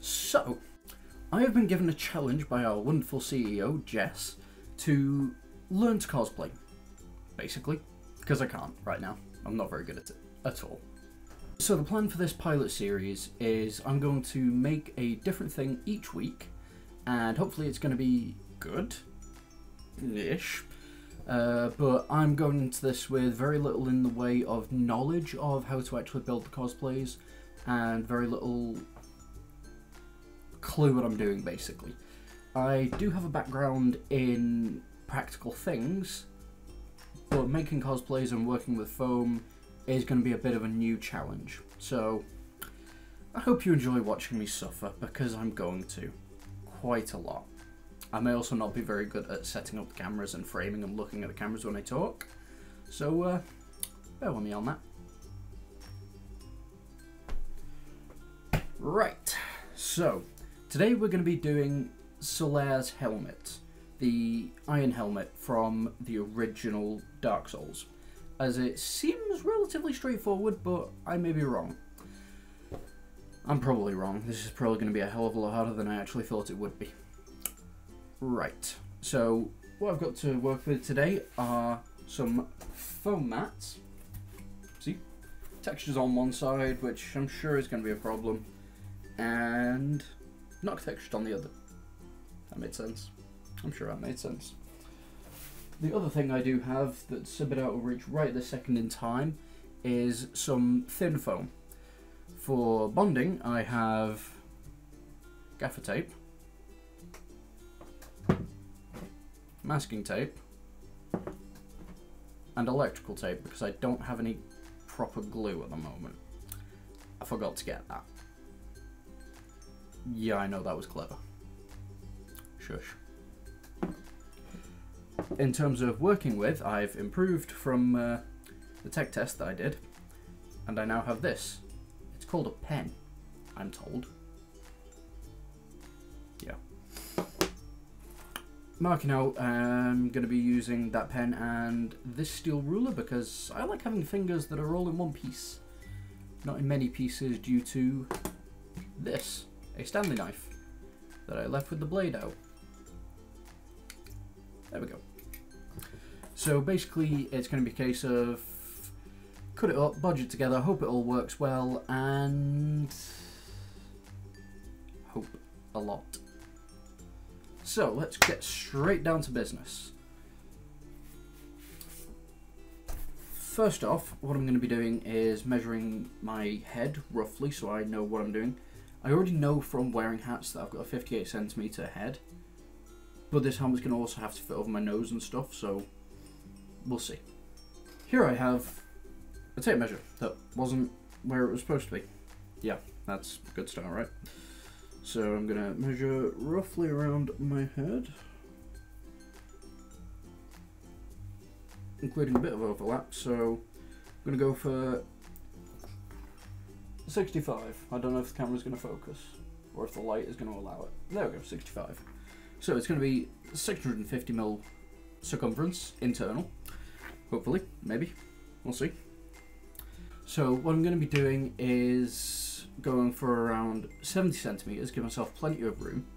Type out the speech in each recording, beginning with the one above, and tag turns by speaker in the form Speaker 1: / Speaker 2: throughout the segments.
Speaker 1: So, I have been given a challenge by our wonderful CEO, Jess, to learn to cosplay, basically, because I can't right now. I'm not very good at it at all. So the plan for this pilot series is I'm going to make a different thing each week, and hopefully it's going to be good-ish. But I'm going into this with very little in the way of knowledge of how to actually build the cosplays, and very little clue what I'm doing, basically. I do have a background in practical things, but making cosplays and working with foam is going to be a bit of a new challenge. So I hope you enjoy watching me suffer, because I'm going to. Quite a lot. I may also not be very good at setting up the cameras and framing and looking at the cameras when I talk, so bear with me on that. Right, so today we're going to be doing Solaire's helmet, the iron helmet from the original Dark Souls, as it seems relatively straightforward, but I may be wrong. I'm probably wrong. This is probably going to be a hell of a lot harder than I actually thought it would be. Right, so what I've got to work with today are some foam mats. See? Textures on one side, which I'm sure is going to be a problem, and not textured on the other. That made sense. I'm sure that made sense. The other thing I do have that's a bit out of reach right this second in time is some thin foam. For bonding, I have gaffer tape, masking tape, and electrical tape, because I don't have any proper glue at the moment. I forgot to get that. Yeah, I know that was clever. Shush. In terms of working with, I've improved from the tech test that I did, and I now have this. It's called a pen, I'm told. Yeah. Marking out, I'm going to be using that pen and this steel ruler, because I like having fingers that are all in one piece, not in many pieces, due to this, a Stanley knife that I left with the blade out. There we go. So basically it's going to be a case of cut it up, budge it together, hope it all works well, and hope a lot. So let's get straight down to business. First off, what I'm going to be doing is measuring my head roughly, so I know what I'm doing. I already know from wearing hats that I've got a 58cm head, but this helmet's going to also have to fit over my nose and stuff, so we'll see. Here I have a tape measure that wasn't where it was supposed to be. Yeah, that's a good start, right? So I'm going to measure roughly around my head, including a bit of overlap, so I'm going to go for 65. I don't know if the camera's going to focus, or if the light is going to allow it. There we go, 65. So it's going to be 650mm circumference, internal. Hopefully, maybe. We'll see. So what I'm going to be doing is going for around 70cm, give myself plenty of room,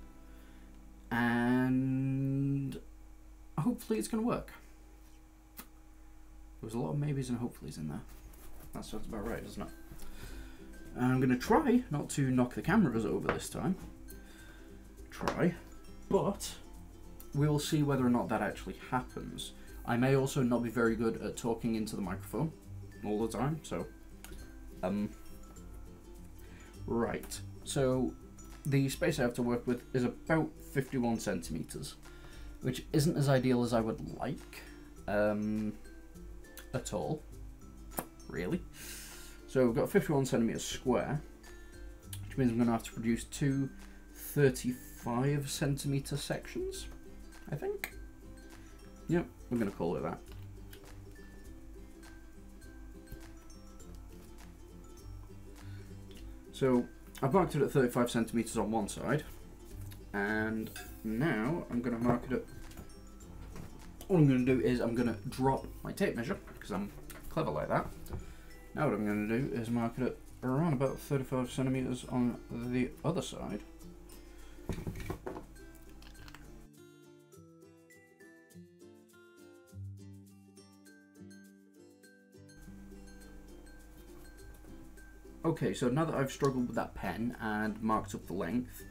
Speaker 1: and hopefully it's going to work. There was a lot of maybes and hopefullys in there. That sounds about right, doesn't it? And I'm going to try not to knock the cameras over this time. Try. But we'll see whether or not that actually happens. I may also not be very good at talking into the microphone all the time, so right. So the space I have to work with is about 51cm, which isn't as ideal as I would like at all, really. So we've got 51cm square, which means I'm going to have to produce two 35cm sections, I think. Yep, we're going to call it that. So I've marked it at 35cm on one side, and now I'm going to mark it at, all I'm going to do is I'm going to drop my tape measure, because I'm clever like that. Now what I'm going to do is mark it at around about 35cm on the other side, Okay, so now that I've struggled with that pen and marked up the length,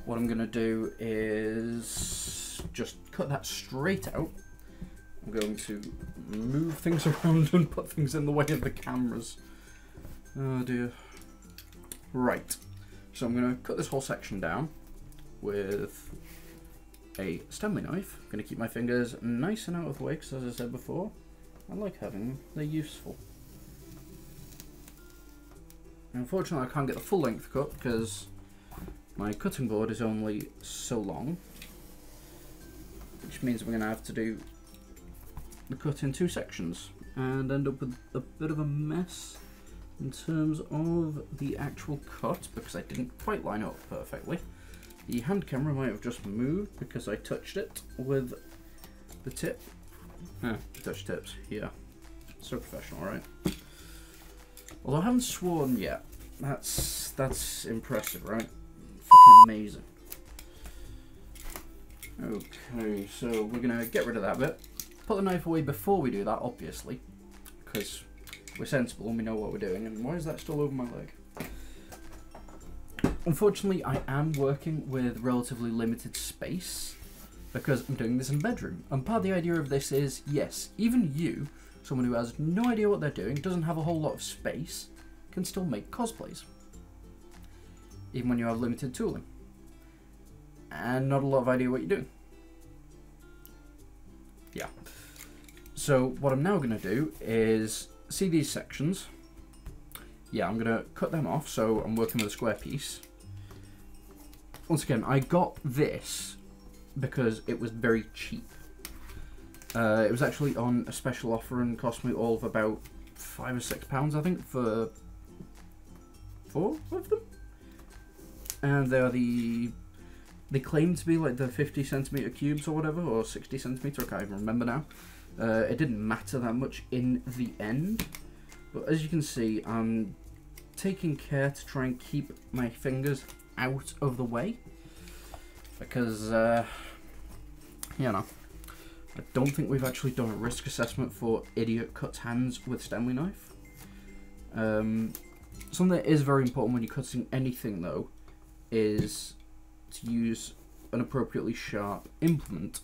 Speaker 1: what I'm going to do is just cut that straight out. I'm going to move things around and put things in the way of the cameras. Oh dear. Right, so I'm going to cut this whole section down with a Stanley knife. I'm going to keep my fingers nice and out of the way because, as I said before, I like having them. They're useful. Unfortunately, I can't get the full length cut because my cutting board is only so long, which means we're going to have to do the cut in 2 sections and end up with a bit of a mess in terms of the actual cut because I didn't quite line up perfectly. The hand camera might have just moved because I touched it with the tip. Touch tips, yeah. So professional, right? Although I haven't sworn yet. That's impressive, right? Fucking amazing. Okay, so we're gonna get rid of that bit. Put the knife away before we do that, obviously, because we're sensible and we know what we're doing. And why is that still over my leg? Unfortunately, I am working with relatively limited space because I'm doing this in a bedroom. And part of the idea of this is, yes, even you, someone who has no idea what they're doing, doesn't have a whole lot of space, can still make cosplays. Even when you have limited tooling. And not a lot of idea what you're doing. Yeah. So what I'm now going to do is see these sections. Yeah, I'm going to cut them off, so I'm working with a square piece. Once again, I got this because it was very cheap. It was actually on a special offer and cost me all of about £5 or £6, I think, for 4 of them. And they are they claim to be like the 50cm cubes or whatever, or 60cm, I can't even remember now. It didn't matter that much in the end, but as you can see, I'm taking care to try and keep my fingers out of the way, because, you know, I don't think we've actually done a risk assessment for idiot cuts hands with Stanley knife. Something that is very important when you're cutting anything, though, is to use an appropriately sharp implement,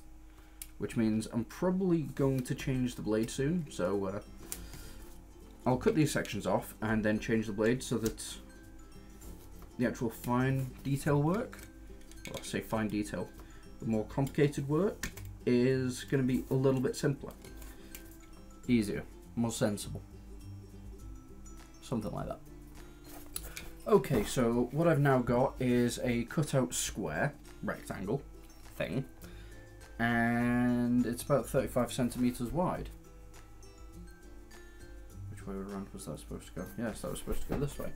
Speaker 1: which means I'm probably going to change the blade soon, so I'll cut these sections off and then change the blade so that the actual fine detail work, well, I say fine detail, the more complicated work is going to be a little bit simpler, easier, more sensible, something like that. Okay, so what I've now got is a cutout square rectangle thing, and it's about 35cm wide. Which way around was that supposed to go? Yes, that was supposed to go this way.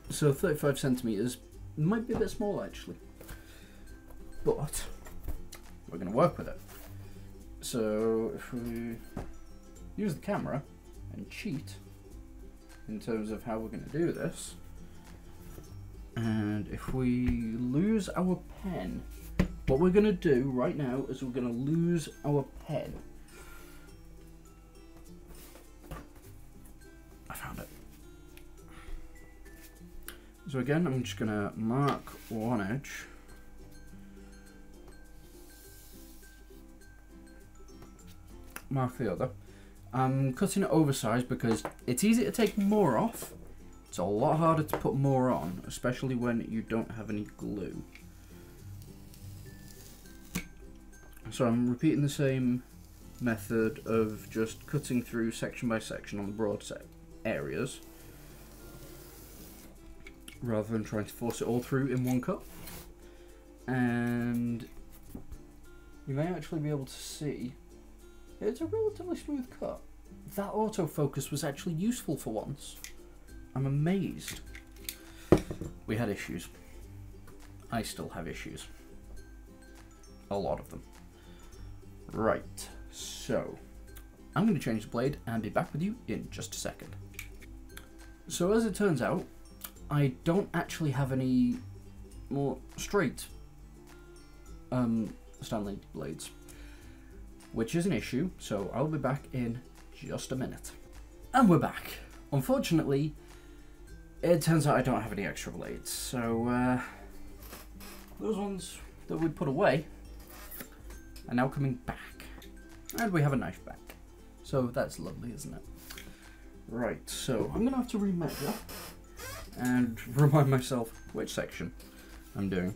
Speaker 1: So 35cm might be a bit small actually, but we're going to work with it. So if we use the camera and cheat in terms of how we're going to do this, and if we lose our pen, what we're going to do right now is we're going to lose our pen. I found it. So again, I'm just going to mark one edge, mark the other. I'm cutting it oversized because it's easy to take more off. It's a lot harder to put more on, especially when you don't have any glue. So I'm repeating the same method of just cutting through section by section on the broad set areas, rather than trying to force it all through in one cut. And you may actually be able to see it's a relatively smooth cut. That autofocus was actually useful for once. I'm amazed. We had issues. I still have issues. A lot of them. Right, so I'm going to change the blade and be back with you in just a second. So as it turns out, I don't actually have any more straight Stanley blades, which is an issue, so I'll be back in just a minute. And we're back. Unfortunately, it turns out I don't have any extra blades, so those ones that we put away are now coming back. And we have a knife back. So that's lovely, isn't it? Right, so I'm going to have to remeasure and remind myself which section I'm doing.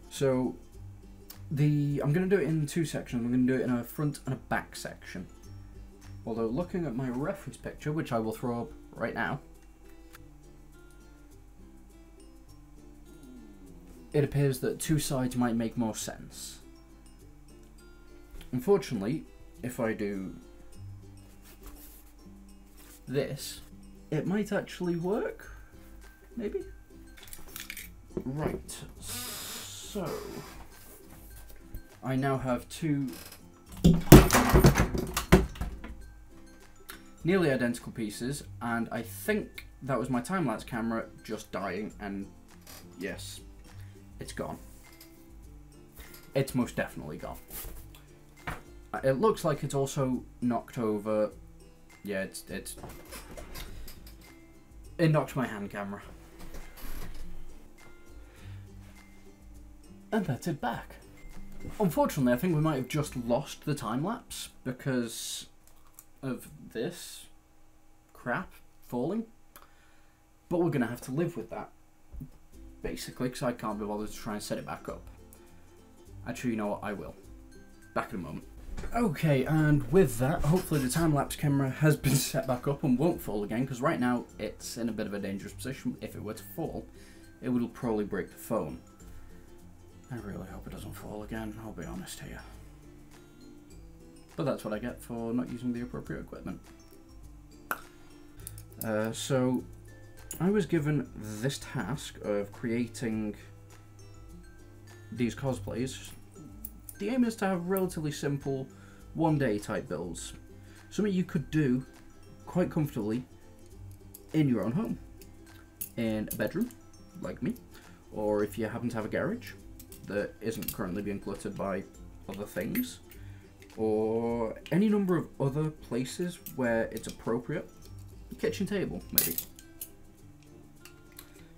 Speaker 1: So I'm going to do it in two sections. I'm going to do it in a front and a back section. Although looking at my reference picture, which I will throw up right now, it appears that two sides might make more sense. Unfortunately, if I do this, it might actually work, maybe? Right, so I now have two nearly identical pieces, and I think that was my time-lapse camera just dying, and yes, it's gone. It's most definitely gone. It looks like it's also knocked over. Yeah, it knocked my hand camera. And that's it back. Unfortunately, I think we might have just lost the time-lapse because of this crap falling. But we're going to have to live with that, basically, because I can't be bothered to try and set it back up. Actually, you know what? I will. Back in a moment. Okay, and with that, hopefully the time-lapse camera has been set back up and won't fall again, because right now it's in a bit of a dangerous position. If it were to fall, it would probably break the phone. I really hope it doesn't fall again, I'll be honest here. But that's what I get for not using the appropriate equipment. So, I was given this task of creating these cosplays. The aim is to have relatively simple, one-day type builds. Something you could do quite comfortably in your own home. In a bedroom, like me. Or if you happen to have a garage that isn't currently being cluttered by other things. Or any number of other places where it's appropriate. A kitchen table, maybe.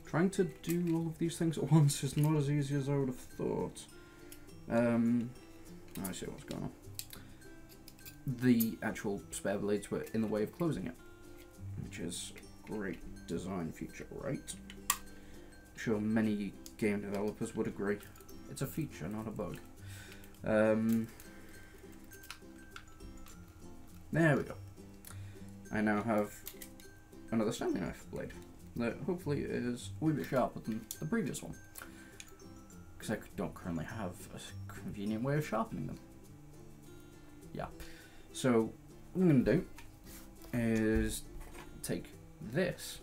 Speaker 1: Trying to do all of these things at once is not as easy as I would have thought. I see what's going on. The actual spare blades were in the way of closing it, which is a great design feature, right? I'm sure many game developers would agree. It's a feature, not a bug. There we go. I now have another Stanley knife blade that hopefully is a wee bit sharper than the previous one. Because I don't currently have a convenient way of sharpening them. Yeah. So, what I'm going to do is take this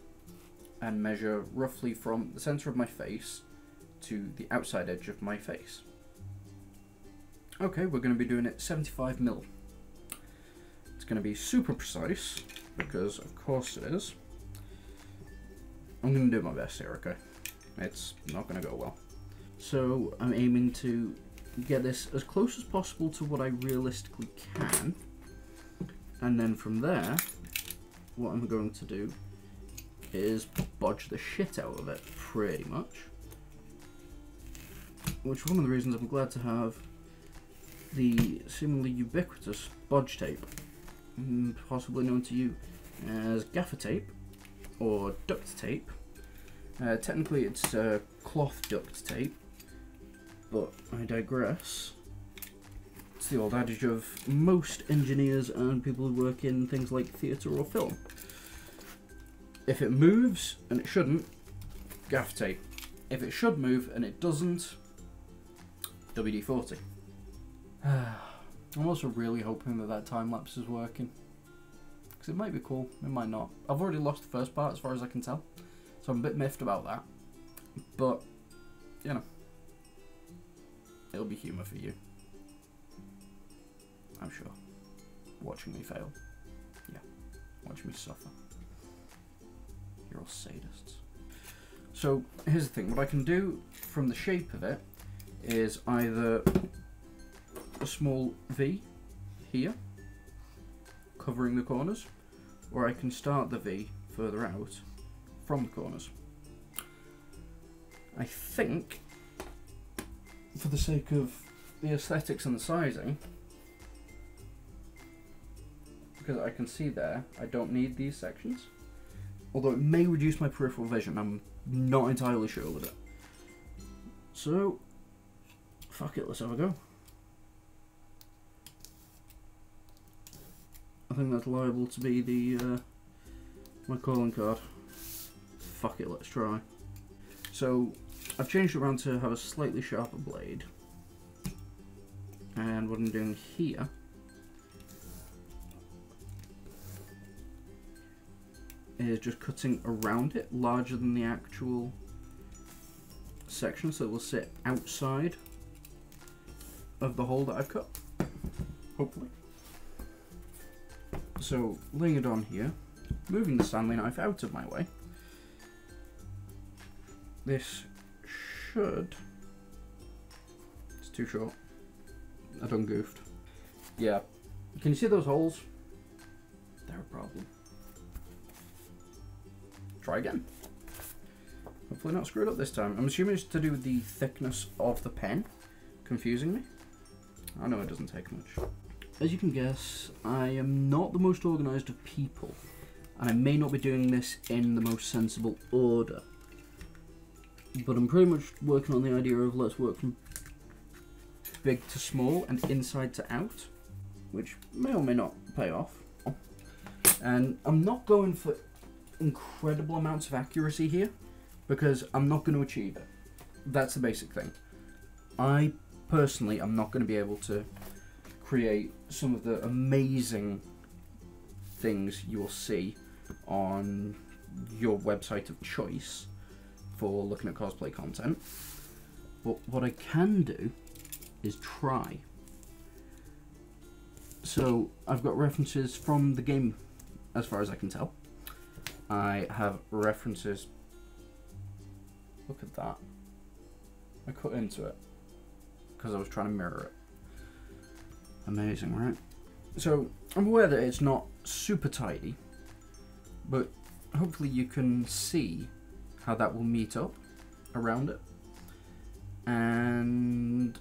Speaker 1: and measure roughly from the centre of my face to the outside edge of my face. Okay, we're going to be doing it 75mm. It's going to be super precise, because of course it is. I'm going to do my best here, okay? It's not going to go well. So I'm aiming to get this as close as possible to what I realistically can. And then from there, what I'm going to do is bodge the shit out of it, pretty much. Which is one of the reasons I'm glad to have the seemingly ubiquitous bodge tape, possibly known to you as gaffer tape or duct tape. Technically it's cloth duct tape, but I digress. It's the old adage of most engineers and people who work in things like theatre or film. If it moves and it shouldn't, gaff tape. If it should move and it doesn't, WD-40. I'm also really hoping that that time lapse is working, because it might be cool, it might not. I've already lost the first part as far as I can tell, so I'm a bit miffed about that, but you know, it'll be humour for you, I'm sure. Watching me fail, yeah, watching me suffer. You're all sadists. So here's the thing, what I can do from the shape of it is either a small V here, covering the corners, or I can start the V further out from the corners. I think, for the sake of the aesthetics and the sizing, because I can see there, I don't need these sections. Although it may reduce my peripheral vision, I'm not entirely sure with it. So, fuck it, let's have a go. I think that's liable to be the my calling card. Fuck it, let's try. So, I've changed it around to have a slightly sharper blade. And what I'm doing here is just cutting around it, larger than the actual section, so it will sit outside of the hole that I've cut, hopefully. So, laying it on here, moving the Stanley knife out of my way. This should... It's too short. I done goofed. Yeah. Can you see those holes? They're a problem. Try again. Hopefully not screwed up this time. I'm assuming it's to do with the thickness of the pen confusing me. I know it doesn't take much. As you can guess, I am not the most organised of people, and I may not be doing this in the most sensible order. But I'm pretty much working on the idea of let's work from big to small and inside to out, which may or may not pay off. And I'm not going for incredible amounts of accuracy here, because I'm not going to achieve it. That's the basic thing. I personally am not going to be able to create some of the amazing things you will see on your website of choice for looking at cosplay content. But what I can do is try. So I've got references from the game as far as I can tell. I have references. Look at that. I cut into it because I was trying to mirror it. Amazing, right? So I'm aware that it's not super tidy, but hopefully you can see how that will meet up around it. And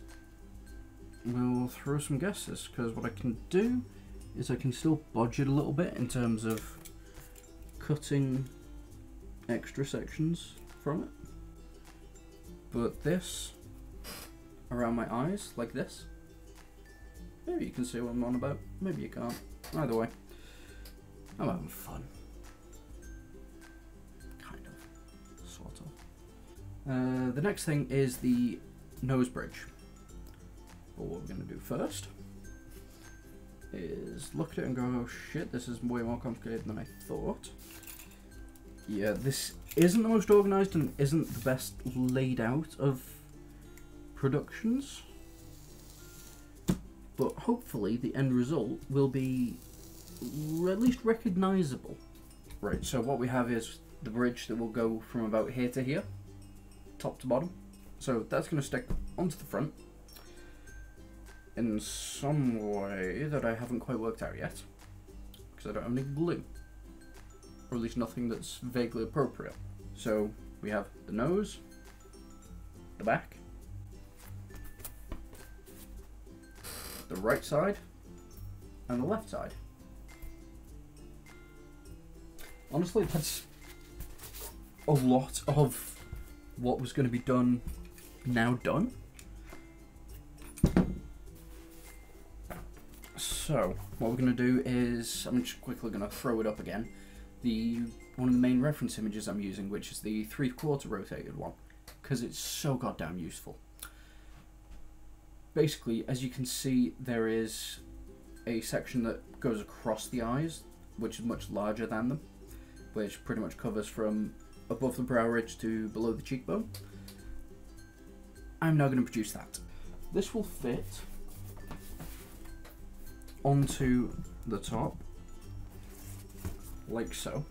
Speaker 1: we'll throw some guesses, because what I can do is I can still bodge it a little bit in terms of cutting extra sections from it. But this, around my eyes, like this, maybe you can see what I'm on about, maybe you can't. Either way, I'm having fun. Kind of. Sort of. The next thing is the nose bridge. But what we're going to do first is look at it and go, oh shit, this is way more complicated than I thought. Yeah, this isn't the most organised and isn't the best laid out of productions, but hopefully the end result will be at least recognisable. Right, so what we have is the bridge that will go from about here to here, top to bottom. So that's going to stick onto the front in some way that I haven't quite worked out yet, because I don't have any glue, or at least nothing that's vaguely appropriate. So we have the nose, the back, the right side, and the left side. Honestly, that's a lot of what was going to be done now done. So what we're going to do is, I'm just quickly going to throw it up again. One of the main reference images I'm using, which is the 3/4 rotated one, because it's so goddamn useful. Basically, as you can see, there is a section that goes across the eyes, which is much larger than them, which pretty much covers from above the brow ridge to below the cheekbone. I'm now going to produce that. This will fit onto the top, like so.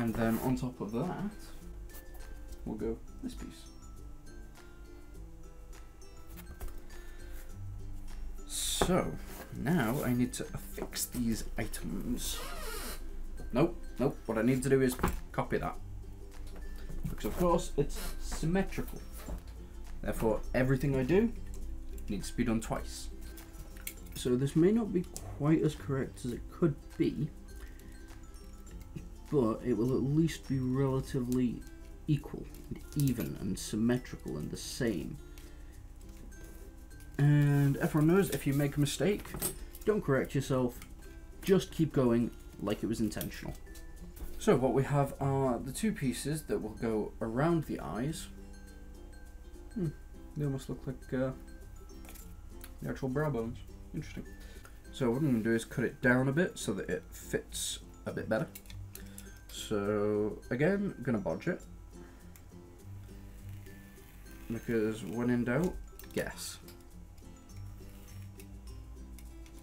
Speaker 1: And then on top of that, we'll go this piece. So, now I need to affix these items. Nope, what I need to do is copy that. Because of course, it's symmetrical. Therefore, everything I do needs to be done twice. So this may not be quite as correct as it could be, but it will at least be relatively equal, and even, and symmetrical, and the same. And everyone knows, if you make a mistake, don't correct yourself, just keep going like it was intentional. So what we have are the two pieces that will go around the eyes. They almost look like the actual brow bones. Interesting. So what I'm going to do is cut it down a bit so that it fits a bit better. So again, I'm going to bodge it, because when in doubt, guess.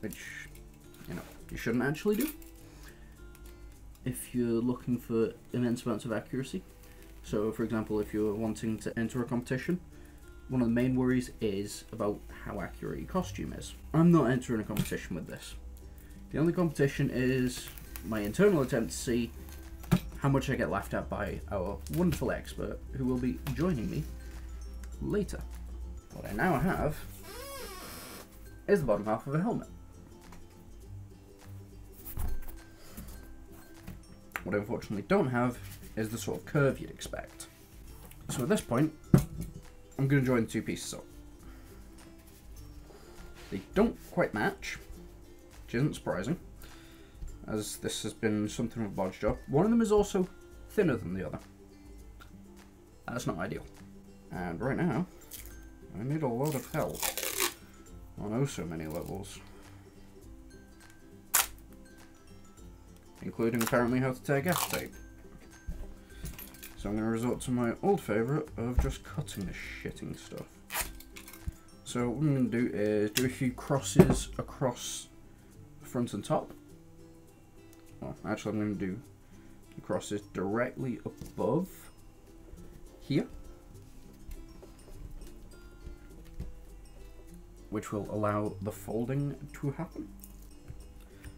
Speaker 1: Which, you know, you shouldn't actually do if you're looking for immense amounts of accuracy. So for example, if you're wanting to enter a competition, one of the main worries is about how accurate your costume is. I'm not entering a competition with this. The only competition is my internal attempt to see how much I get laughed at by our wonderful expert, who will be joining me later. What I now have is the bottom half of a helmet. What I unfortunately don't have is the sort of curve you'd expect. So at this point, I'm going to join the two pieces up. They don't quite match, which isn't surprising, as this has been something I've bodged up. One of them is also thinner than the other. That's not ideal. And right now, I need a lot of help on oh so many levels. Including apparently how to tear gas tape. So I'm going to resort to my old favourite of just cutting the shitting stuff. So what I'm going to do is do a few crosses across the front and top. Well, actually I'm going to do the crosses directly above here, which will allow the folding to happen.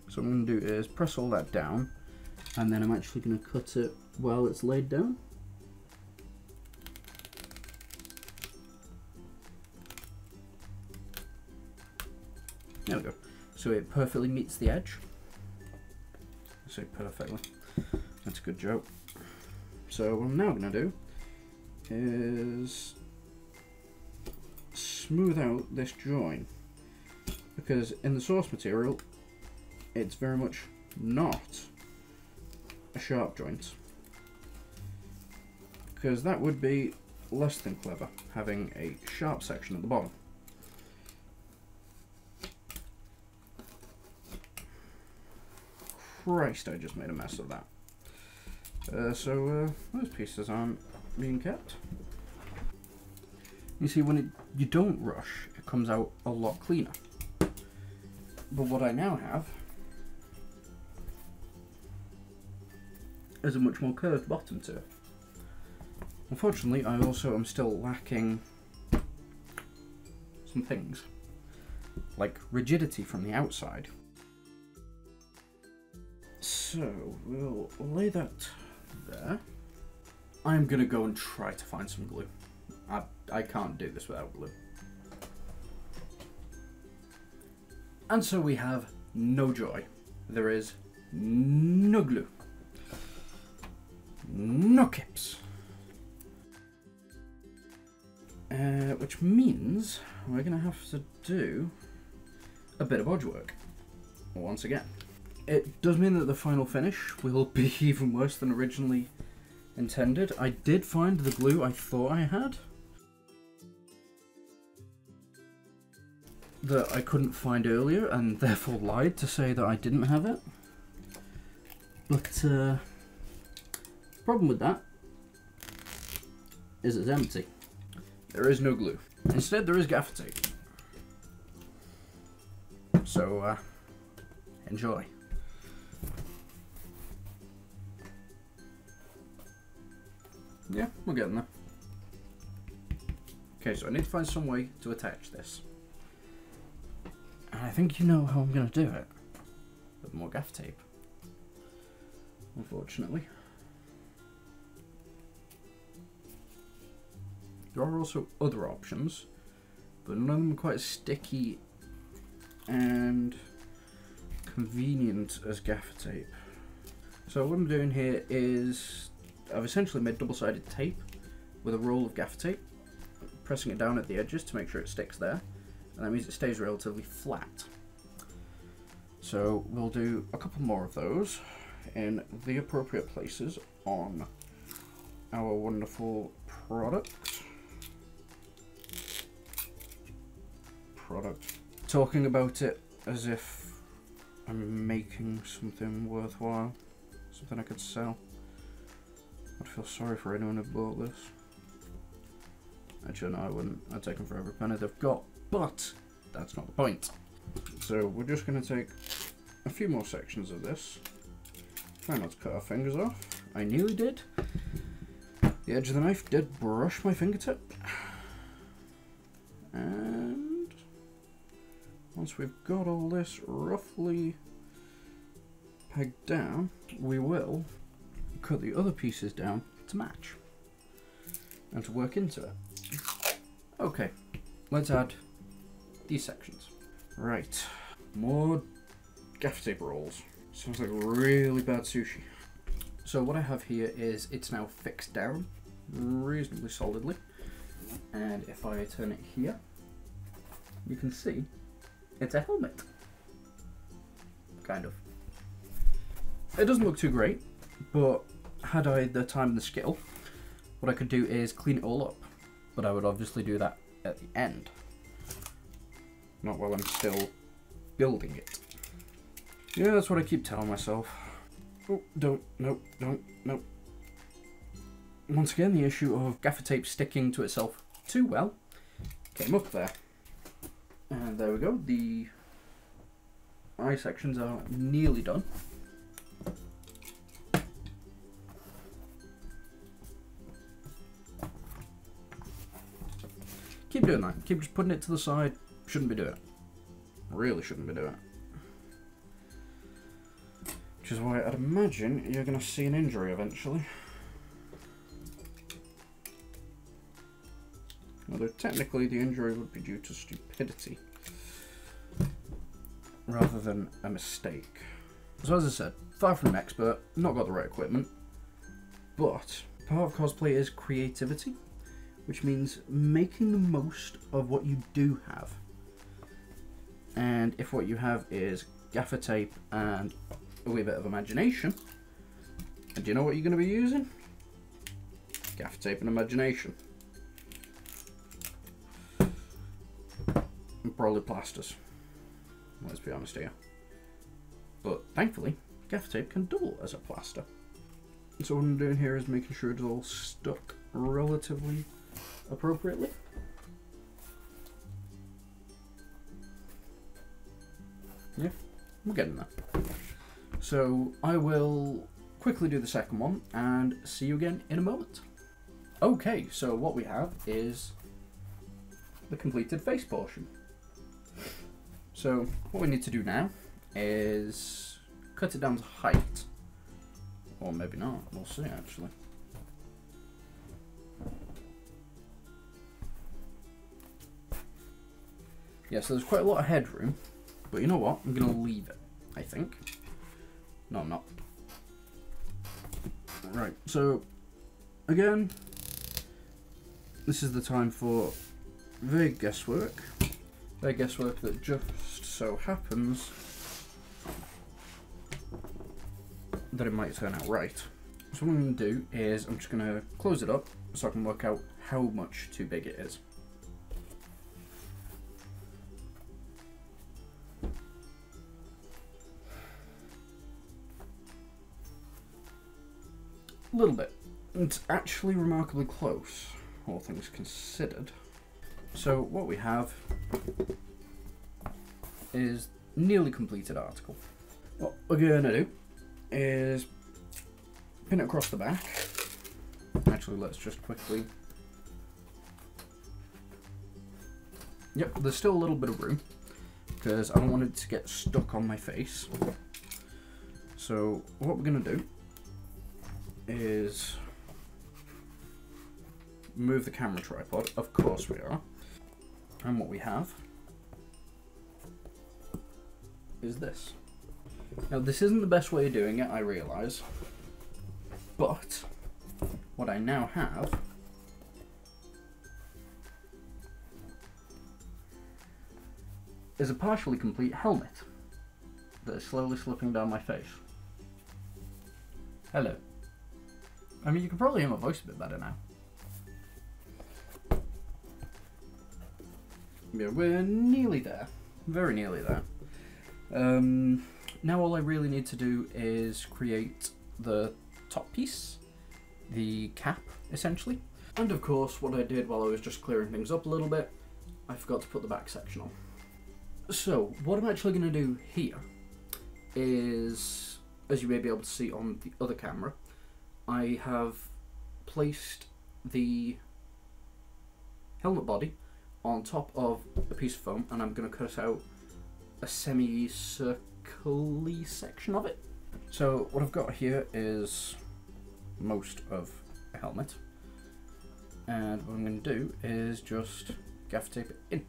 Speaker 1: So what I'm going to do is press all that down, and then I'm actually going to cut it while it's laid down. There we go. So it perfectly meets the edge. I say perfectly. That's a good joke. So what I'm now going to do is smooth out this join, because in the source material it's very much not a sharp joint, because that would be less than clever, having a sharp section at the bottom. Christ, I just made a mess of that. So those pieces aren't being kept. You see, when you don't rush, it comes out a lot cleaner. But what I now have is a much more curved bottom to it. Unfortunately, I also am still lacking some things, like rigidity from the outside. So we'll lay that there. I'm gonna go and try to find some glue. I can't do this without glue. And so we have no joy. There is no glue. No kips. Which means we're going to have to do a bit of bodge work once again. It does mean that the final finish will be even worse than originally intended. I did find the glue I thought I had, that I couldn't find earlier, and therefore lied to say that I didn't have it. But the problem with that is it's empty. There is no glue. Instead, there is gaffer tape. So, Yeah, we're getting there. Okay, so I need to find some way to attach this. And I think you know how I'm going to do it. With more gaff tape. Unfortunately. There are also other options, but none of them are quite as sticky and convenient as gaffer tape. So what I'm doing here is I've essentially made double-sided tape with a roll of gaffer tape, pressing it down at the edges to make sure it sticks there, and that means it stays relatively flat. So we'll do a couple more of those in the appropriate places on our wonderful product. Talking about it as if I'm making something worthwhile, something I could sell. I'd feel sorry for anyone who bought this. Actually, no, I wouldn't. I'd take them for every penny they've got, but that's not the point. So we're just going to take a few more sections of this. Try not to cut our fingers off. I nearly did. The edge of the knife did brush my fingertip. And once we've got all this roughly pegged down, we will cut the other pieces down to match and to work into it. Okay, let's add these sections. Right, more gaff tape rolls. Sounds like really bad sushi. So what I have here is it's now fixed down reasonably solidly, and if I turn it here, you can see it's a helmet. Kind of. It doesn't look too great, but had I the time and the skill, what I could do is clean it all up. But I would obviously do that at the end, not while I'm still building it. Yeah, that's what I keep telling myself. Oh, don't, nope, don't, nope. Once again, the issue of gaffer tape sticking to itself too well came up there. And there we go, the eye sections are nearly done. Keep doing that, keep just putting it to the side, shouldn't be doing it. Really shouldn't be doing it. Which is why I'd imagine you're going to see an injury eventually. Although technically the injury would be due to stupidity rather than a mistake. So as I said, far from an expert, not got the right equipment, but part of cosplay is creativity, which means making the most of what you do have. And if what you have is gaffer tape and a wee bit of imagination, and do you know what you're going to be using? Gaffer tape and imagination. And probably plasters. Let's be honest here. But thankfully, gaffer tape can double as a plaster. So what I'm doing here is making sure it's all stuck relatively appropriately. Yeah, we're getting there. So I will quickly do the second one and see you again in a moment. Okay, so what we have is the completed face portion. So what we need to do now is cut it down to height, or maybe not, we'll see actually. Yeah, so there's quite a lot of headroom, but you know what, I'm going to leave it, I think. No, I'm not. Right, so again, this is the time for vague guesswork. Vague guesswork that just so happens that it might turn out right. So what I'm going to do is I'm just going to close it up so I can work out how much too big it is. A little bit. It's actually remarkably close, all things considered. So what we have is nearly completed article. What we're going to do is pin it across the back, Actually, let's just quickly... Yep, there's still a little bit of room, because I don't want it to get stuck on my face. So what we're going to do is move the camera tripod. Of course we are. And what we have is this. Now this isn't the best way of doing it, I realise, but what I now have is a partially complete helmet that is slowly slipping down my face. Hello. I mean, you can probably hear my voice a bit better now. Yeah, we're nearly there. Very nearly there. Now all I really need to do is create the top piece, the cap, essentially. And of course, what I did while I was just clearing things up a little bit, I forgot to put the back section on. So, what I'm actually going to do here is, as you may be able to see on the other camera, I have placed the helmet body on top of a piece of foam, and I'm going to cut out a semi-circle-y section of it. So what I've got here is most of a helmet, and what I'm going to do is just gaff tape it in.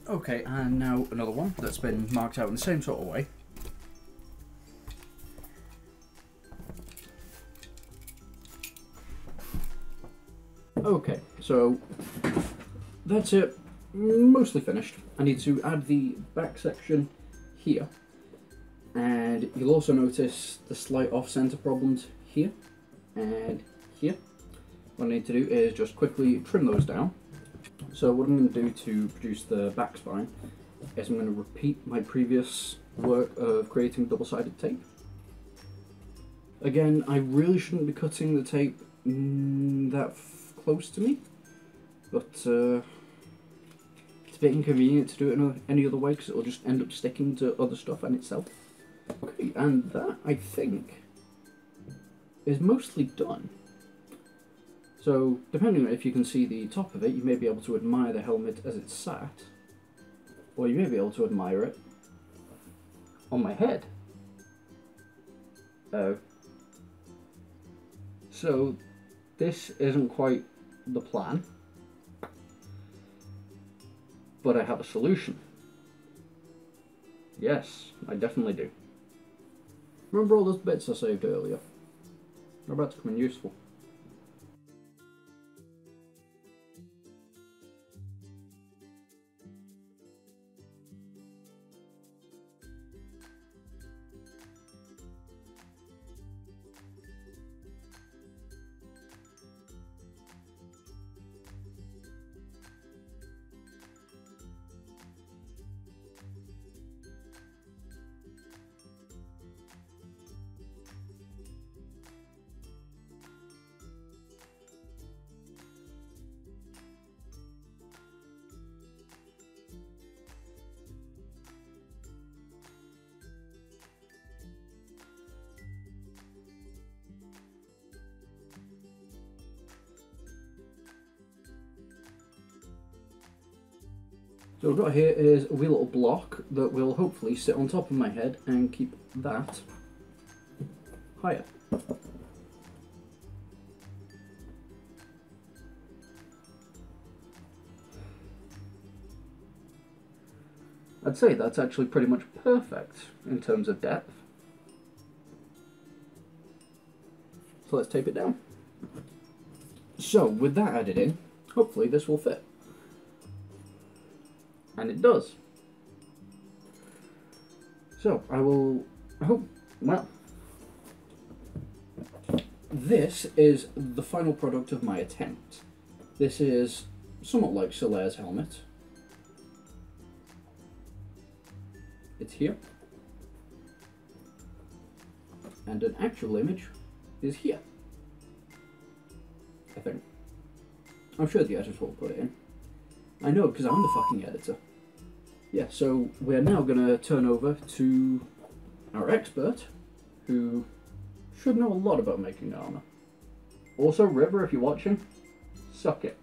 Speaker 1: Okay, and now another one that's been marked out in the same sort of way. Okay, so that's it, mostly finished. I need to add the back section here, and you'll also notice the slight off-center problems here and here. What I need to do is just quickly trim those down. So what I'm going to do to produce the back spine is I'm going to repeat my previous work of creating double-sided tape. Again, I really shouldn't be cutting the tape that close to me, but it's a bit inconvenient to do it in any other way because it'll just end up sticking to other stuff and itself. Okay, and that, I think, is mostly done. So, depending on if you can see the top of it, you may be able to admire the helmet as it's sat, or you may be able to admire it on my head. Oh. So, this isn't quite the plan, but I have a solution. Yes, I definitely do. Remember all those bits I saved earlier? They're about to come in useful. So what I've got here is a wee little block that will hopefully sit on top of my head and keep that higher. I'd say that's actually pretty much perfect in terms of depth. So let's tape it down. So with that added in, hopefully this will fit. And it does. So I hope, well, this is the final product of my attempt. This is somewhat like Solaire's helmet. It's here. And an actual image is here. I think. I'm sure the editor will put it in. I know, because I'm the fucking editor. Yeah, so we're now going to turn over to our expert, who should know a lot about making armor. Also, River, if you're watching, suck it.